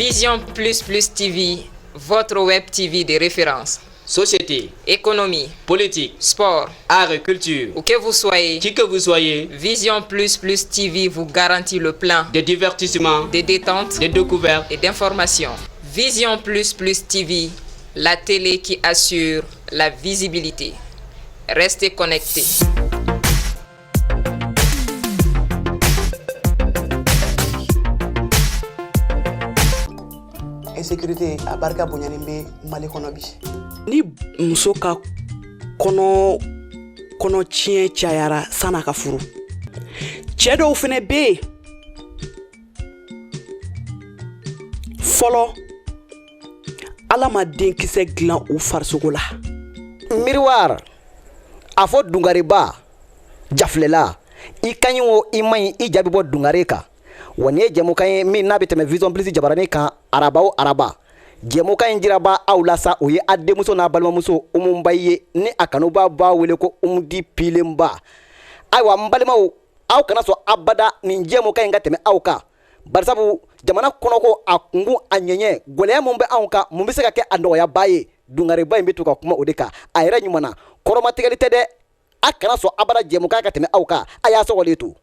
Vision Plus Plus TV, votre web TV de référence. Société, économie, politique, sport, art et culture. Où que vous soyez, Qui que vous soyez, Vision Plus Plus TV vous garantit le plein de divertissement, de détente, de découverte et d'information. Vision Plus Plus TV, la télé qui assure la visibilité. Restez connectés. Insécurité a barka bonyani be Mali kɔnɔ bi. Ni muso ka kɔnɔ tiɲɛ cayara san'a ka furu. Cɛ dɔw fɛnɛ bɛ yen fɔlɔ Ala ma denkisɛ dilan u farisogo la. Miroir a fɔ dungariba jafilela I kaɲi o I maɲi I jaabi bɔ dungare kan. Wa ni ye jɛmukan ye min n'a bɛ tɛmɛ Vision Plus jabarani kan araba o araba. Jɛmukan in jiraba aw la sa o ye a denmuso n'a balimamuso Umunba ye ni a kanuba b'a wele ko Umudi Pilenba. Ayiwa n balimaw aw kana sɔn abada nin jɛmukan in ka tɛmɛ aw kan. Barisabu jamana kɔnɔ ko a kungun a ɲɛɲɛ gɛlɛya mun bɛ anw kan mun bɛ se ka kɛ a nɔgɔyaba ye dungariba in bɛ to ka kuma o de kan a yɛrɛ ɲuman kɔrɔmatigɛli tɛ dɛ a kana sɔn abada jɛmukan ka tɛmɛ aw kan a y'a sɔgɔlen to.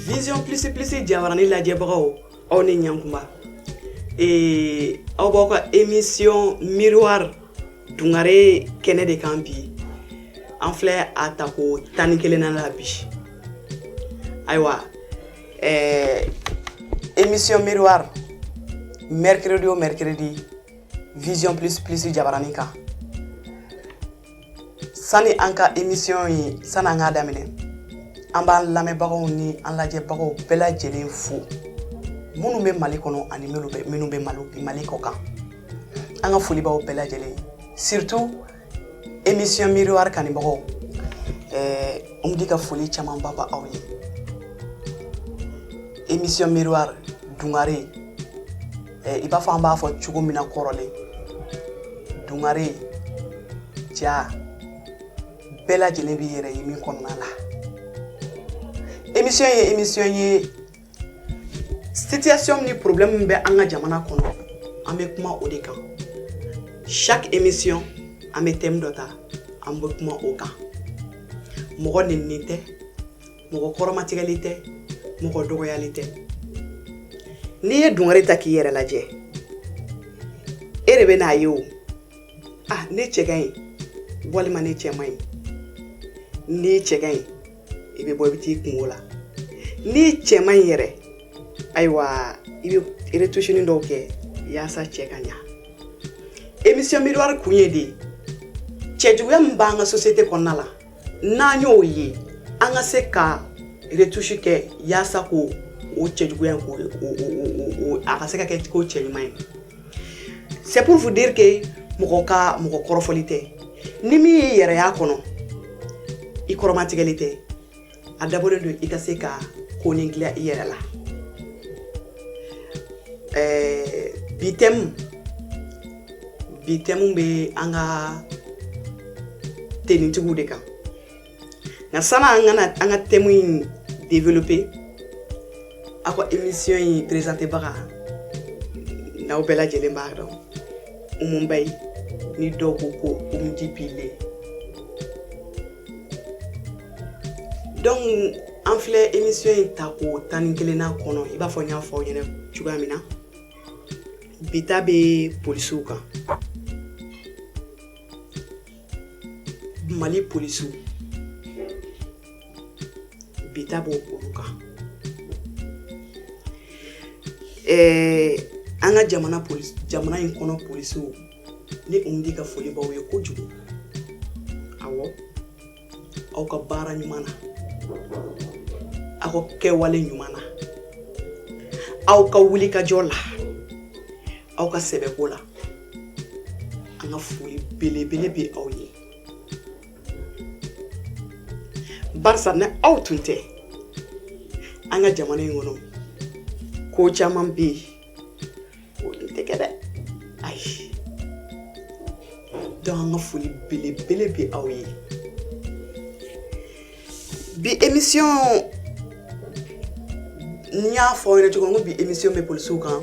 Vision Plus Plus jabarani lajɛbagaw aw ni ɲankuma. Aw b'aw ka émission Miroir dungare kɛnɛ de kan bi. An filɛ a ta ko 11 na la bi. Ayiwa Émission Miroir mercredi au mercredi Vision Plus Plus jabarani kan. Sani an ka émission yi sani an k'a daminɛ an b'an lamɛnbagaw ni an lajɛbagaw bɛɛ lajɛlen fo minnu bɛ Mali kɔnɔ ani minnu bɛ Mali kɔ kan. An ka foli b'aw bɛɛ lajɛlen surtout émission Miroir kanibagaw Umudi ka foli caman ba aw ye. Émission Miroir dungare I b'a fɔ an b'a fɔ cogo min na kɔrɔlen dungare ja bɛɛ lajɛlen b'i yɛrɛ ye min kɔnɔna la. Émission ye situation ni problème bɛ an ka jamana kɔnɔ an bɛ kuma o de kan. Chaque émission an bɛ thème dɔ ta an bɛ kuma o kan. Mɔgɔ nenni tɛ, mɔgɔ kɔrɔmatigɛli tɛ, mɔgɔ dɔgɔyali tɛ. N'i ye dungare ta k'i yɛrɛ lajɛ e de bɛ n'a ye o ne cɛ ka ɲi walima ne cɛ man ɲi. N'i cɛ ka ɲi I bɛ bɔ I bɛ t'i kungo la. N'i cɛ man ɲi yɛrɛ ayiwa I bɛ retouching dɔw kɛ yaasa cɛ ka ɲa. Émission Miroir kun ye de cɛjuguya min b'an ka société kɔnɔna la n'an y'o ye an ka se ka retouche kɛ yaasa ko o cɛjuguya ko a ka se ka kɛ ko cɛ ɲuman ye. C'est pour vous dire que mɔgɔ kɔrɔfɔli tɛ. Ni min y'i yɛrɛ y'a kɔnɔ I kɔrɔmatigɛli tɛ a dabɔlen don I ka se ka ko ni dilan I yɛrɛ la. Bi thème bɛ an ka tenitigiw de kan. Nka sani an ka thème in développer a ko émission in présenté baga n'aw bɛɛ lajɛlen b'a dɔn Umunba ni dɔw ko Umudi Pile. Donc an filɛ émission in ta ko 11 na kɔnɔ I b'a fɔ n y'a fɔ aw ɲɛna cogoya min na bi ta bɛ polisiw kan. Mali polisiw bi ta b'o olu kan. An ka jamana in kɔnɔ polisiw ni Umudi ka foli b'aw ye kojugu. Awɔ aw ka baara ɲuman na aw ka kɛwale ɲuman na aw ka wulikajɔ la aw ka sɛbɛko la an ka foli belebele bɛ aw ye. barisa ne aw tun tɛ an ka jamana in kɔnɔ ko caman bɛ yen o tɛ kɛ dɛ ayi donc an ka foli belebele bɛ aw ye bi émission ni y'a fɔ aw ɲɛna cogo min ko bi émission bɛ polisiw kan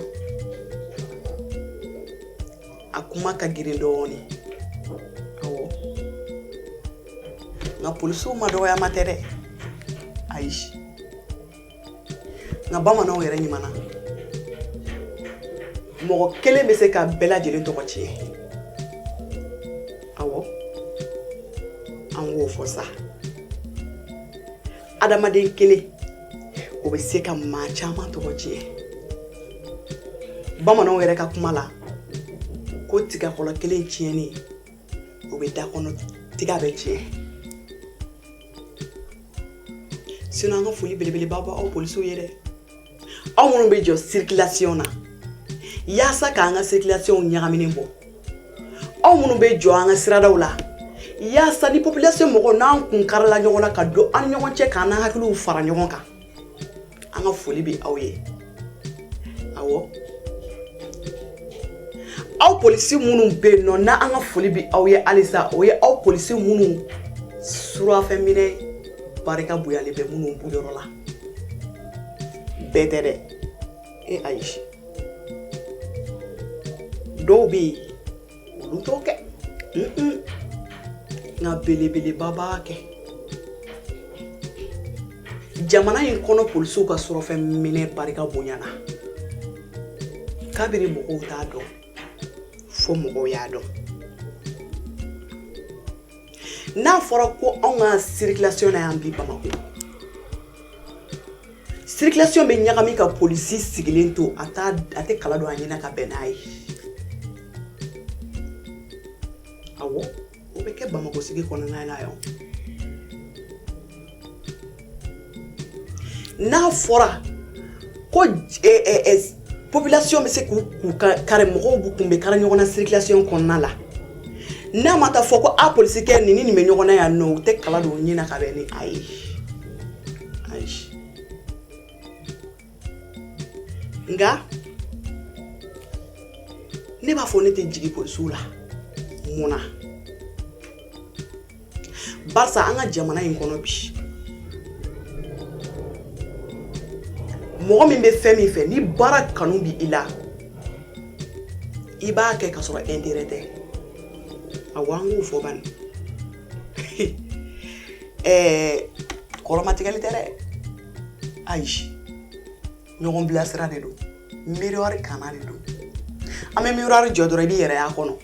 a kuma ka girin dɔɔni awɔ nka polisiw ma dɔgɔyama tɛ dɛ ayi nka bamananw yɛrɛ ɲumanna mɔgɔ kelen bɛ se ka bɛɛ lajɛlen tɔgɔ tiɲɛ awɔ an k'o fɔ sa adamaden kelen o bɛ se ka maa caman tɔgɔ tiɲɛ bamananw yɛrɛ ka kuma la ko tigakɔlɔ kelen tiɲɛni o bɛ da kɔnɔ tiga bɛ tiɲɛ sinon an ka foli belebeleba bɔ aw polisiw ye dɛ aw minnu bɛ jɔ circulation na yaasa k'an ka circulation ɲagaminen bɔ aw minnu bɛ jɔ an ka siradaw la yaasa ni population mɔgɔw n'an kun karila ɲɔgɔn na ka don an ni ɲɔgɔn cɛ k'an n'an hakiliw fara ɲɔgɔn kan an ka foli bɛ aw ye awɔ aw polisi minnu bɛ yen nɔ n'an ka foli bɛ aw ye halisa o ye aw polisi minnu surafɛn minɛ barika bonyalen bɛ minnu buyɔrɔ la bɛɛ tɛ dɛ ayi dɔw bɛ yen olu t'o kɛ nka belebeleba b'a kɛ jamana in kɔnɔ polisiw ka surafɛn minɛ barika bonyana kabini mɔgɔw t'a dɔn fo mɔgɔw y'a dɔn n'a fɔra ko anw ka circulation na yan bi Bamako circulation bɛ ɲagami ka polisi sigilen to a tɛ kala don a ɲɛna ka bɛn n'a ye awɔ o bɛ kɛ Bamako sigi kɔnɔna na yan n'a fɔra ko population bɛ se k'u kari mɔgɔw b'u kun bɛ kari ɲɔgɔn na circulation kɔnɔna la n'a ma taa fɔ ko a polisikɛ nin bɛ ɲɔgɔn na yan nɔ u tɛ kala don ɲɛna ka bɛn ni a ye ayi nka ne b'a fɔ ne tɛ jigi polisiw la mun na barisa an ka jamana in kɔnɔ bi mɔgɔ min bɛ fɛn min fɛ ni baara kanu bɛ i la i b'a kɛ ka sɔrɔ intérêt tɛ awɔ an k'o fɔ bani kɔrɔmatigɛli tɛ dɛ ayi ɲɔgɔn bilasira de don miroir kana de don an bɛ miroir jɔ dɔrɔn i b'i yɛrɛ y'a kɔnɔ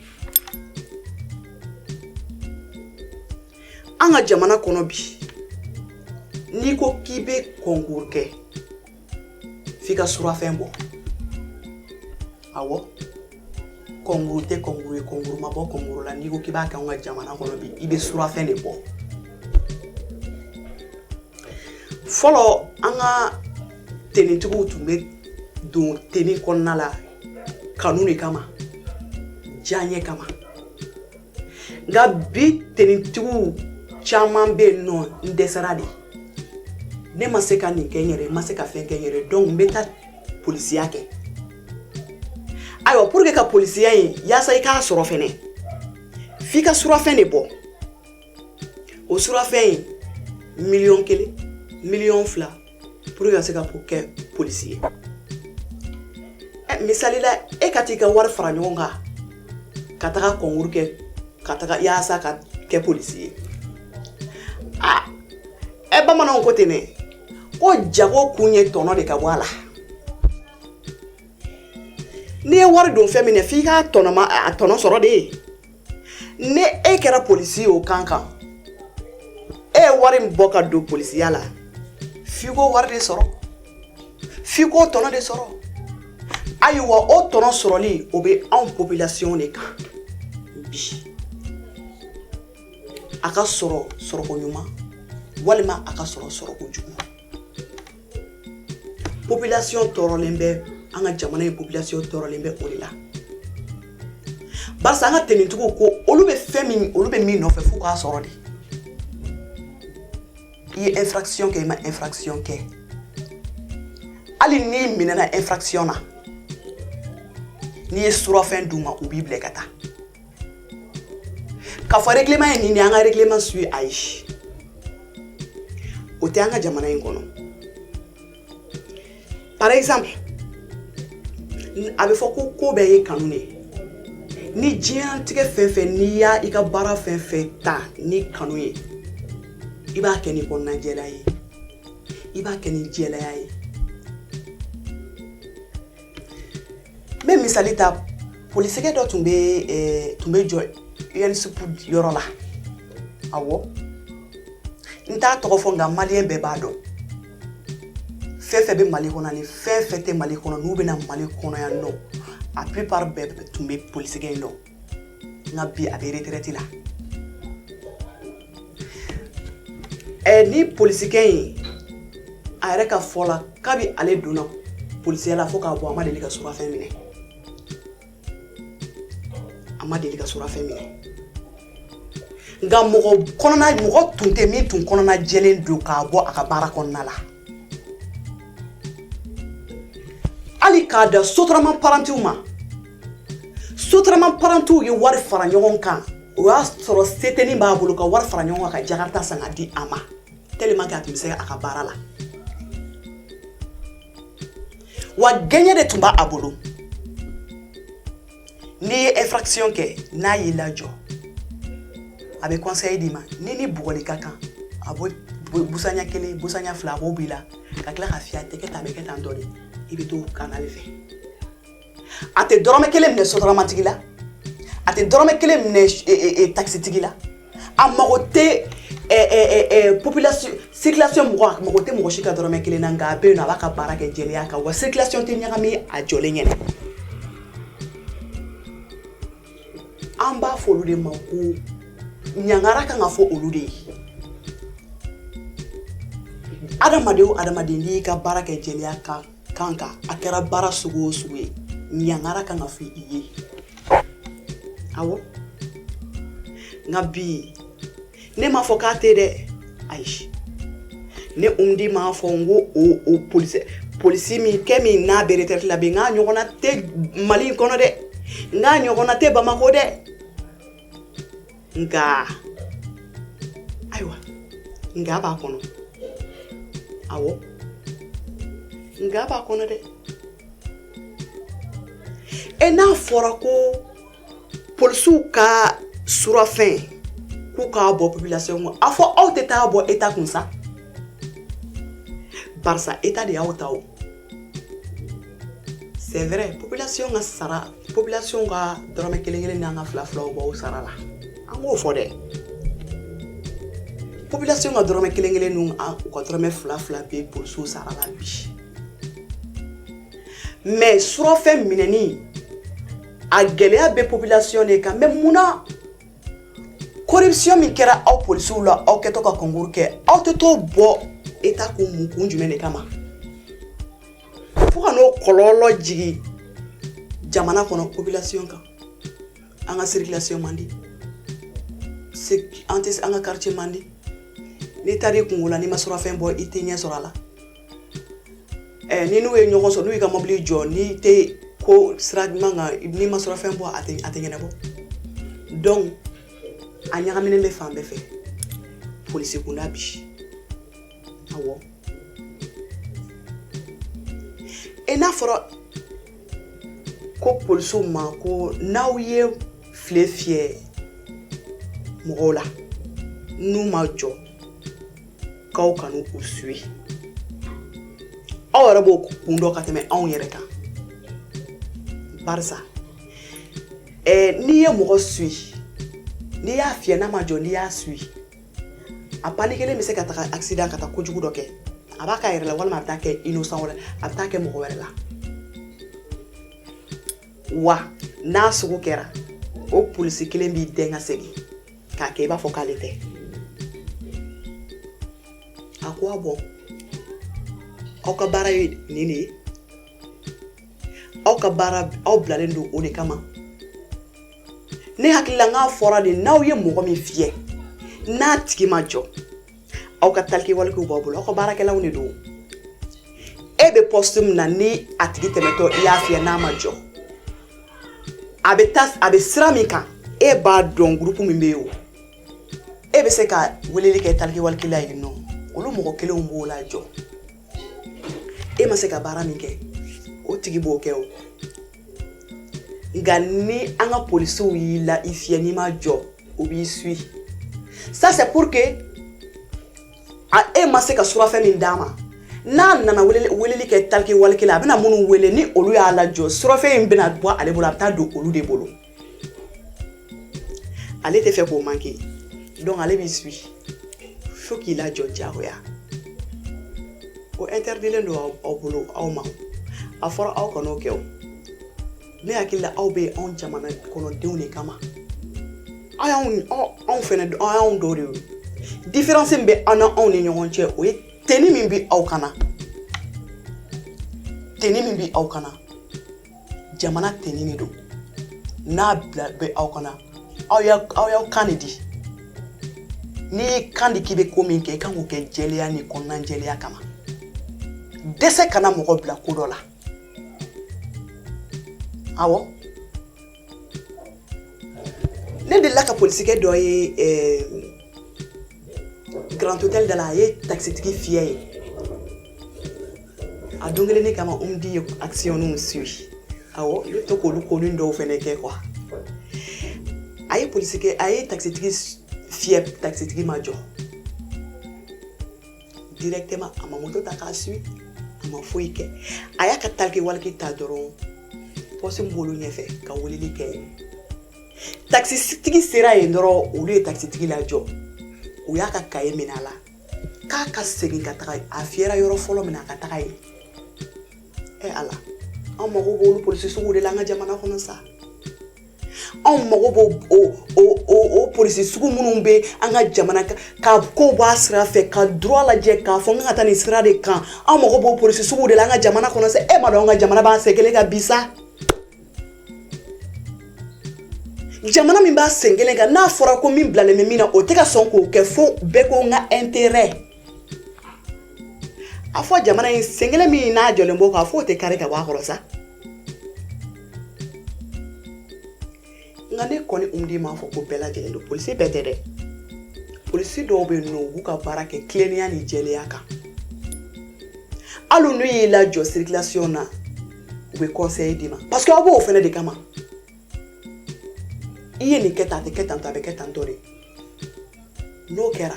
an ka jamana kɔnɔ bi n'i ko k'i bɛ concours kɛ f'i ka surafɛn bɔ awɔ concours tɛ concours ye concours ma bɔ concours la n'i ko k'i b'a kɛ an ka jamana kɔnɔ bi i bɛ surafɛn de bɔ fɔlɔ an ka tenitigiw tun bɛ don teni kɔnɔna la kanu de kama diyaɲɛ kama nka bi tenitigiw caman bɛ yen nɔ n dɛsɛra de ne ma se ka nin kɛ n yɛrɛ ma se ka fɛn kɛ n yɛrɛ donc n bɛ taa polisiya kɛ ayiwa pour que ka polisiya in yaasa i k'a sɔrɔ fɛnɛ f'i ka surafɛn de bɔ o surafɛn in $1,000,000 $2,000,000 pour que ka se ka kɛ polisi ye misali la e ka t'i ka wari fara ɲɔgɔn kan ka taga concours kɛ ka taga yaasa ka kɛ polisi ye bamananw ko ten dɛ ko jago kun ye tɔnɔ de ka bɔ a la n'i ye wari don fɛn min na f'i ka tɔnɔ sɔrɔ de ye ni e kɛra polisi ye o kan kan e ye wari min bɔ ka don polisiya la f'i ko wari de sɔrɔ f'i ko tɔnɔ de sɔrɔ ayiwa o tɔnɔ sɔrɔli o bɛ anw population de kan bi a ka sɔrɔ sɔrɔko ɲuman walima a ka sɔrɔ sɔrɔko jugu population tɔɔrɔlen bɛ an ka jamana in population tɔɔrɔlen bɛ o de la barisa an ka tenitigiw ko olu bɛ min nɔfɛ f'u k'a sɔrɔ de i ye infraction kɛ i ma infraction kɛ hali n'i minɛna infraction na n'i ye surafɛn d'u ma u b'i bila ka taa k'a fɔ règlement ye nin de an ka règlement suit ayi o tɛ an ka jamana in kɔnɔ par exemple a bɛ fɔ ko bɛɛ ye kanu de ye ni diɲɛlatigɛ fɛn fɛn n'i y'a i ka baara fɛn fɛn ta ni kanu ye i b'a kɛ ni kɔnɔnajɛlenya ye i b'a kɛ ni jɛlenya ye n bɛ misali ta polisikɛ dɔ tun bɛ jɔ UNSP yɔrɔ la awɔ n t'a tɔgɔ fɔ nka maliyɛn bɛɛ b'a dɔn fɛn fɛn bɛ Mali kɔnɔ ni fɛn fɛn tɛ Mali kɔnɔ n'u bɛna Mali kɔnɔ yan nɔ a plupart bɛɛ tun bɛ polisikɛ in dɔn nka bi a bɛ retraite la ni polisikɛ in a yɛrɛ ka fɔ la kabi ale donna polisiya la fo k'a bɔ a ma deli ka surafɛn minɛ a ma deli ka surafɛn minɛ nka mɔgɔ tun tɛ min tun kɔnɔna jɛlen don k'a bɔ a ka baara kɔnɔna la hali k'a da sotarama parantiw ma sotarama parantiw ye wari fara ɲɔgɔn kan o y'a sɔrɔ seteni b'a bolo ka wari fara ɲɔgɔn kan ka jakarta san ka di a ma tellement que a tun bɛ se a ka baara la wa gɛɲɛ de tun b'a bolo n'i ye infraction kɛ n'a y'i lajɔ a bɛ conseil d'i ma ni bugɔli ka kan a bɔ busanya 1 busanya 2 a b'o b'i la ka tila ka fiyɛ a tɛ kɛ tan a bɛ kɛ tan dɔ de i bɛ to kan ale fɛ a tɛ dɔrɔmɛ 1 minɛ sotarama tigi la a tɛ dɔrɔmɛ 1 minɛ taxi tigi la a mago tɛ population circulation mɔgɔ mago tɛ mɔgɔ si ka dɔrɔmɛ 1 na nka a bɛ yen nɔ a b'a ka baara kɛ jɛlenya kan wa circulation tɛ ɲagami a jɔlen ɲɛna an b'a fɔ olu de ma ko ɲangara kan ka fɔ olu de ye adamaden o adamaden n'i ka baara kɛ jɛlenya kan a kɛra baara sugu o sugu ye ɲangara kan ka fɔ i ye awɔ nka bi ne m'a fɔ k'a tɛ dɛ ayi ne umdi m'a fɔ n ko o polisi min kɛ min n'a bɛ retraite la bi n k'a ɲɔgɔnna tɛ Mali in kɔnɔ dɛ n k'a ɲɔgɔnna tɛ Bamako dɛ nka ayiwa nka b'a kɔnɔ awɔ nka b'a kɔnɔ dɛ n'a fɔra ko polisiw ka surafɛn k'u k'a bɔ population kun a fɔ aw tɛ taa bɔ État kun sa barisa État de y'aw ta o c'est vrai population ka sara population ka dɔrɔmɛ 1 n'an ka 2 b'aw sara la an k'o fɔ dɛ population ka dɔrɔmɛ 1 n'u ka dɔrɔmɛ 2 bɛ polisiw sara la bi mais surafɛn minɛni a gɛlɛya bɛ population de kan mais munna corruption min kɛra aw polisiw la aw kɛtɔ ka concours kɛ aw tɛ t'o bɔ État kun jumɛn de kama fo ka n'o kɔlɔlɔ jigi jamana kɔnɔ population kan an ka circulation man di an ka quartier man di n'i taara i kungo la n'i ma surafɛn bɔ i tɛ ɲɛ sɔrɔ a la ni n'u ye ɲɔgɔn sɔrɔ n'u y'i ka mobili jɔ n'i tɛ ko sira ɲuman kan n'i ma surafɛn bɔ a tɛ ɲɛnabɔ donc a ɲagaminen bɛ fan bɛɛ fɛ polisi kunda bi awɔ n'a fɔra ko polisiw ma ko n'aw ye file fiyɛ mɔgɔw la n'u ma jɔ k'aw kanu u suit aw yɛrɛ b'o kun dɔn ka tɛmɛ anw yɛrɛ kan barisa n'i ye mɔgɔ suit n'i y'a fiyɛ n'a ma jɔ n'i y'a suit a pali kelen bɛ se ka taga accident ka taa kojugu dɔ kɛ a b'a k'a yɛrɛ la walima a bɛ taa kɛ innocent wɛrɛ a bɛ taa kɛ mɔgɔ wɛrɛ la wa n'a sugu kɛra o polisi kelen b'i dɛn ka segin k'a kɛ i b'a fɔ k'ale tɛ a ko a bɔ aw ka baara ye nin de ye aw ka baara aw bilalen don o de kama ne hakili la n k'a fɔra de n'aw ye mɔgɔ min fiyɛ n'a tigi ma jɔ aw ka talki walki bobolo ko barakela woni do e be postum na ni atigi temeto ya fia na majo abe sramika e ba don groupe mi beyo e be se ka weleli ke talki walki la no olu mo ko kele umbo la jo e ma se ka bara mi ke o tigi bo ke o ngani anga police wi la ifia ni majo o bi sui ça c'est pour que a e ma se ka sura fe min dama na nana weleli ke talki walki la bena munu wele ni olu ya la jo sura fe in bena bo ale bola ta do olu de bolo ale te fait ko manquer donc ale bi sui faut qu'il a jo jahoya o interdit le no au bolo au ma a fora au kono kew me akilla au be on jamana kono dewne kama ayon on fene ayon do de différence mbe ana on ni ñogon ci o teni min bi au kana jamana teni mi do na bla be au kana aw ya kanidi ni kandi kibe ko min ke kan ko ke jeliya ni konna jeliya kama dese kana mo ko bla ko dola awo ne de la ka politique do Grand Hôtel de la taxi tiki fié a dongele ni kama di action no sui awo le to ko lu ko ndo fene ke quoi aye politique aye taxi tiki fié taxi tiki majo directement à ma moto ta ka sui ama foike aya ka talke walki ta doro posse mbolo nyefe ka wolili ke taxi tiki sera ndoro o le taxi tiki la jo o ya ka kaye minala ka segin ka taga a fiera yoro folo mina ka taga e ala on mo go bolu police sugu de la nga jamana kono sa on mo go o police sugu munumbe anga jamana ka ko ba sira fe ka droit la je ka fo nga tani sira de kan on mo go police sugu de la nga jamana kono sa e ma do nga jamana ba segele ka bisa jamana min ba sengele ga na fora ko min blale me mina o te ka son ko ke fo be ko nga intérêt afo jamana in sengele mi na jole mbo ko afo te kare ka wa khorosa ngane koni umdi ma fo ko bela jele do police betere police do be no bu ka barake klenia ni jele yaka alu no yi la jo circulation na we conseil dima parce que abo fene de kama iye ni keta te keta nta be keta ndore no kera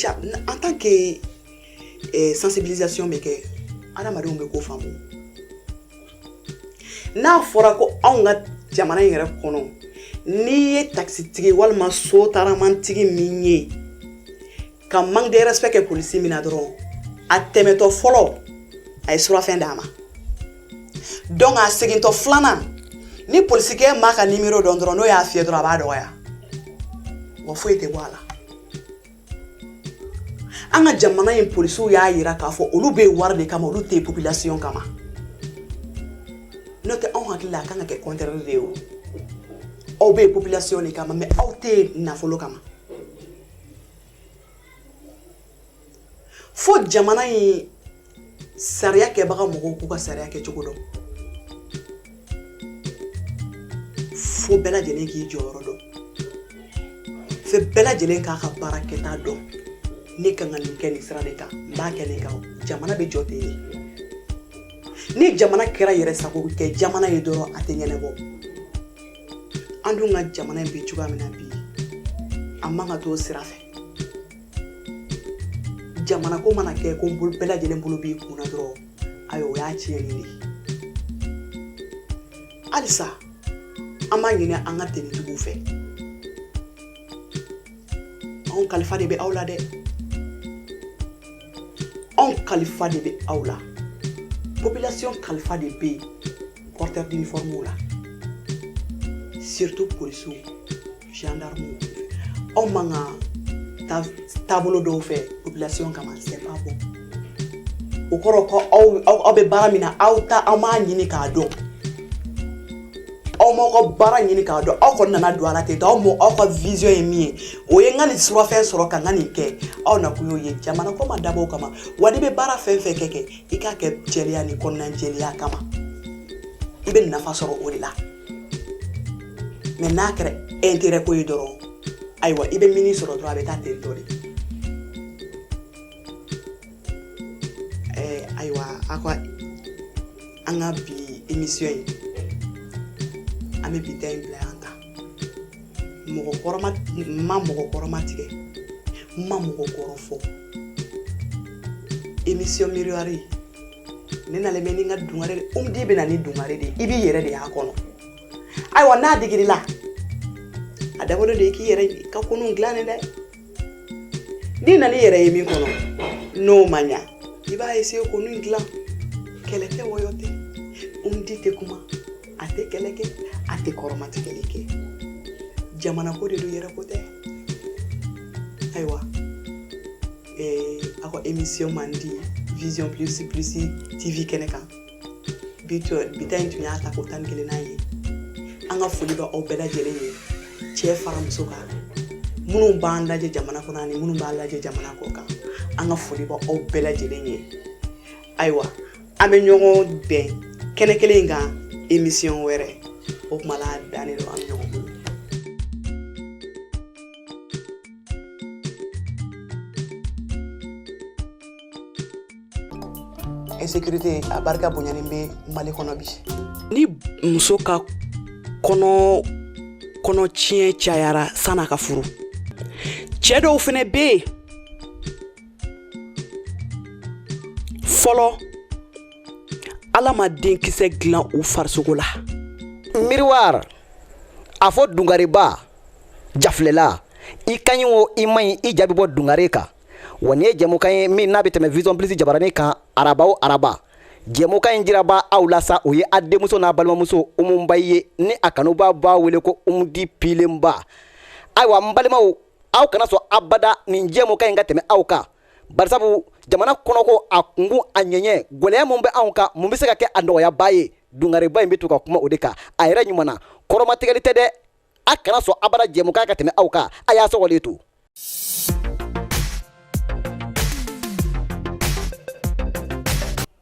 en tant que sensibilisation me ke ana mari umbe ko famu na fora ko onga jamana yere kono ni ye taxi tigi walma so taramantigi minye ka manque de respect ke police mina dron atemeto folo ay sura fin dama donc a seginto flana ni politique maka numéro d'ondro no ya fie dro ba do ya wo foite wala anga jamana yin police ya yira ka fo olu be warde kama olu te population kama note on hakila kanga ke contraire de o be population ni kama me auté na folo kama fo jamana yin sariya ke baga mo ko ka sariya ke chokodo fo bela jelen ki joro do fe bela jelen ka baraketa do ni kan ngani ken israel ka ba ken ka jamana be jote ni jamana kera yere sako ke jamana ye doro atenyene bo andu nga jamana be chuga mina bi amanga to sirafe jamana ko mana ke ko bul bela jelen bulu bi kuna doro ayo ya chieni alisa amanyine anga teni tugu fe on kalifa de be awla de on kalifa de be awla population kalifa de be porteur d'uniforme là surtout police gendarme on manga tableau do fe population kama c'est pas bon o koro ko aw be baramina awta amanyine ka do aw m'aw ka baara ɲini k'a dɔn aw kɔni nana don a la ten tɔ aw ka vision ye min ye o ye n ka nin surafɛn sɔrɔ ka n ka nin kɛ aw nakun y'o ye jamana ko ma dabɔ o kama wa n'i bɛ baara fɛn fɛn kɛ i k'a kɛ jɛlenya ni kɔnɔna jɛlenya kama i bɛ nafa sɔrɔ o de la mais n'a kɛra intérêt ko ye dɔrɔn ayiwa i bɛ mini sɔrɔ dɔrɔn a bɛ taa ten tɔ de ayiwa aw ka an ka bi émission in an bɛ bi ta in bila yan ta ma mɔgɔ kɔrɔma tigɛ ma mɔgɔ kɔrɔ fɔ émission miroir ne nalen bɛ ni n ka dungare de di bɛ na ni dungare de i b'i yɛrɛ de y'a kɔnɔ ayiwa n'a digirila a dabɔlen de i k'i yɛrɛ ka kɔnɔw dilan ne dɛ n'i nana i yɛrɛ ye min kɔnɔ n'o ma ɲa i b'a essayer k'olu dilan kɛlɛ tɛ wɔyɔ tɛ di tɛ kuma a tɛ kɛlɛ kɛ a tɛ kɔrɔmatigɛli kɛ jamana ko de do yɛrɛ ko tɛ ayiwa aw ka émission man di vision plus TV kɛnɛ kan bi ta in tun y'a ta ko 11 ye an ka foli bɛ aw bɛɛ lajɛlen ye cɛ fara muso kan minnu b'an lajɛ jamana kɔnɔ ani minnu b'an lajɛ jamana kɔ kan an ka foli bɛ aw bɛɛ lajɛlen ye ayiwa an bɛ ɲɔgɔn bɛn kɛnɛ kelen kan émission wɛrɛ o kuma la dannen do an bɛ ɲɔgɔn bolo insécurité a barika bonyani bɛ Mali kɔnɔ bi ni muso ka kɔnɔ tiɲɛ cayara san'a ka furu cɛ dɔw fɛnɛ bɛ yen fɔlɔ Ala ma denkisɛ dilan u farisogo la miroir a fɔ dungariba jaflela i kaɲi o i maɲi i jaabi bɔ dungare kan wa nin ye jɛmukan ye min n'a bɛ tɛmɛ vision plus jabarani kan araba o araba jɛmukan in jiraba aw la sa o ye a denmuso n'a balimamuso Umu ye ni a kanuba b'a wele ko Umudi Pilenba ayiwa n balimaw aw kana sɔn abada nin jɛmukan in ka tɛmɛ aw kan barisabu jamana kɔnɔ ko a kungun a ɲɛɲɛ gɛlɛya mun bɛ anw kan mun bɛ se ka kɛ a nɔgɔyaba ye dungariba in bɛ to ka kuma o de kan a yɛrɛ ɲuman na kɔrɔmatigɛli tɛ dɛ a kana sɔn abada jɛmukan ka tɛmɛ aw kan a y'a sɔgɔlen to